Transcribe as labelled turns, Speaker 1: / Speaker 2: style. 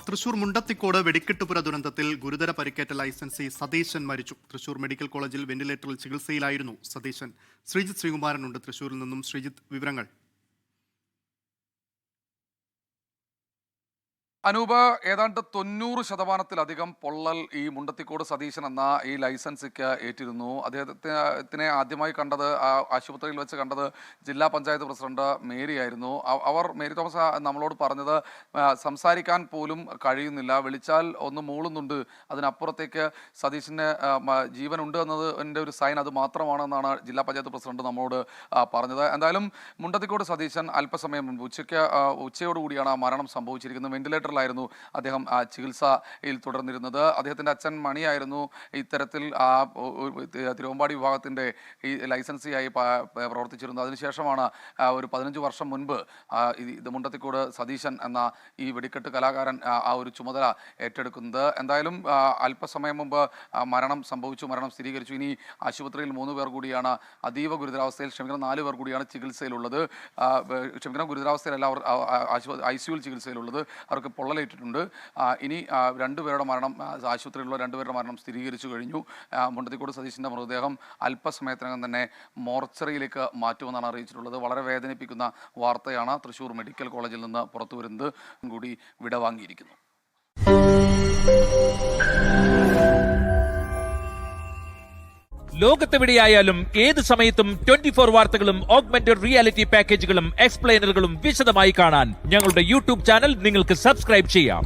Speaker 1: തൃശൂർ മുണ്ടത്തിക്കോട് വെടിക്കെട്ടുപുര ദുരന്തത്തിൽ ഗുരുതര പരിക്കേറ്റ ലൈസൻസി സതീശൻ മരിച്ചു. തൃശൂർ മെഡിക്കൽ കോളേജിൽ വെന്റിലേറ്ററിൽ ചികിത്സയിലായിരുന്നു സതീശൻ. ശ്രീജിത്ത് ശ്രീകുമാരനുണ്ട് തൃശൂരിൽ നിന്നും. ശ്രീജിത്ത്, വിവരങ്ങൾ.
Speaker 2: അനൂപ്, ഏതാണ്ട് 90% പൊള്ളൽ ഈ മുണ്ടത്തിക്കോട് സതീശൻ എന്ന ഈ ലൈസൻസിക്ക് ഏറ്റിരുന്നു. അദ്ദേഹത്തിനെ ആദ്യമായി കണ്ടത് ആശുപത്രിയിൽ വെച്ച് കണ്ടത് ജില്ലാ പഞ്ചായത്ത് പ്രസിഡന്റ് മേരി ആയിരുന്നു. മേരി തോമസ് നമ്മളോട് പറഞ്ഞത് സംസാരിക്കാൻ പോലും കഴിയുന്നില്ല, വിളിച്ചാൽ ഒന്ന് മൂളുന്നുണ്ട്, അതിനപ്പുറത്തേക്ക് സതീശന് ജീവനുണ്ട് എന്നതിൻ്റെ ഒരു സൈൻ അത് മാത്രമാണെന്നാണ് ജില്ലാ പഞ്ചായത്ത് പ്രസിഡന്റ് നമ്മളോട് പറഞ്ഞത്. എന്തായാലും മുണ്ടത്തിക്കോട് സതീശൻ അല്പസമയം മുൻപ് ഉച്ചയോടുകൂടിയാണ് മരണം സംഭവിച്ചിരിക്കുന്നത്. വെന്റിലേറ്ററിലായിരുന്നു അദ്ദേഹം ചികിത്സയിൽ തുടർന്നിരുന്നത്. അദ്ദേഹത്തിൻ്റെ അച്ഛൻ മണിയായിരുന്നു ഇത്തരത്തിൽ തിരുവമ്പാടി വിഭാഗത്തിൻ്റെ ഈ ലൈസൻസിയായി പ്രവർത്തിച്ചിരുന്നത്. അതിനുശേഷമാണ് ഒരു 15 വർഷം മുൻപ് ഇത് മുണ്ടത്തിക്കോട് സതീശൻ എന്ന ഈ വെടിക്കെട്ട് കലാകാരൻ ആ ഒരു ചുമതല ഏറ്റെടുക്കുന്നത്. എന്തായാലും അല്പസമയം മുമ്പ് മരണം സ്ഥിരീകരിച്ചു. ഇനി ആശുപത്രിയിൽ 3 പേർ കൂടിയാണ് അതീവ ഗുരുതരാവസ്ഥയിൽ, 4 പേർ കൂടിയാണ് ചികിത്സയിലുള്ളത്. ഗുരുതരാവസ്ഥയിലല്ല, അവർ ICUവിൽ ചികിത്സയിലുള്ളത്. അവർക്ക് പൊള്ളലേറ്റിട്ടുണ്ട്. ഇനി 2 പേരുടെ മരണം, ആശുപത്രിയിലുള്ള 2 പേരുടെ മരണം സ്ഥിരീകരിച്ചു കഴിഞ്ഞു. മുണ്ടത്തിക്കോട് സതീശൻ്റെ മൃതദേഹം അല്പസമയത്തിനകം തന്നെ മോർച്ചറിയിലേക്ക് മാറ്റുമെന്നാണ് അറിയിച്ചിട്ടുള്ളത്. വളരെ വേദനിപ്പിക്കുന്ന വാർത്തയാണ് തൃശൂർ മെഡിക്കൽ കോളേജിൽ നിന്ന് പുറത്തു വരുന്നത്. കൂടി വിടവാങ്ങിയിരിക്കുന്നു.
Speaker 3: ലോകത്തെവിടെയായാലും ഏത് സമയത്തും 24 വാർത്തകളും ഓഗ്മെന്റഡ് റിയാലിറ്റി പാക്കേജുകളും എക്സ്പ്ലെയിനറുകളും വിശദമായി കാണാൻ ഞങ്ങളുടെ യൂട്യൂബ് ചാനൽ നിങ്ങൾക്ക് സബ്സ്ക്രൈബ് ചെയ്യാം.